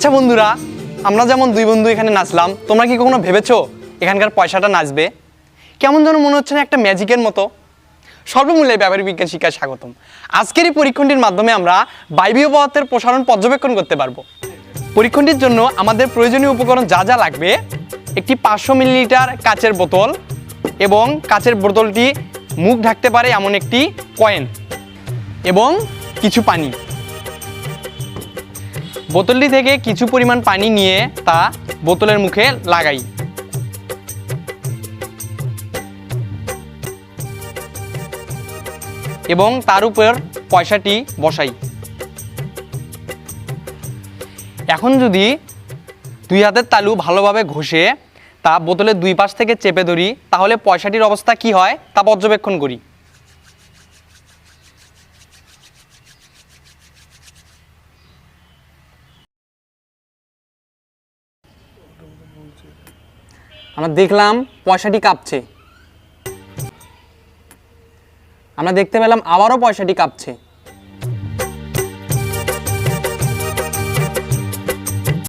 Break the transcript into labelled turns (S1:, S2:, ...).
S1: আচ্ছা বন্ধুরা, আমরা যেমন দুই বন্ধু এখানে নাচলাম, তোমরা কি কখনো ভেবেছো এখানকার পয়সাটা নাচবে? কেমন যেন মনে হচ্ছে না একটা ম্যাজিকের মতো। সর্বমূল্যে ব্যবহারিক বিজ্ঞান শিক্ষায় স্বাগতম। আজকের এই পরীক্ষণটির মাধ্যমে আমরা বায়বীয় পদার্থের প্রসারণ পর্যবেক্ষণ করতে পারবো। পরীক্ষণটির জন্য আমাদের প্রয়োজনীয় উপকরণ যা যা লাগবে: একটি 500 মিলিলিটার কাচের বোতল এবং কাচের বোতলটি মুখ ঢাকতে পারে এমন একটি কয়েন এবং কিছু পানি। বোতলটি থেকে কিছু পরিমাণ পানি নিয়ে তা বোতলের মুখে লাগাই। এবং তার উপর পয়সাটি বসাই। এখন যদি দুই হাতের তালু ভালোভাবে ঘষে তা বোতলের দুই পাশ থেকে চেপে ধরি, তাহলে পয়সাটির অবস্থা কি হয় তা পর্যবেক্ষণ করি। আমরা দেখলাম পয়সাটি কাঁপছে। আমরা দেখতে পেলাম আবারও পয়সাটি কাঁপছে।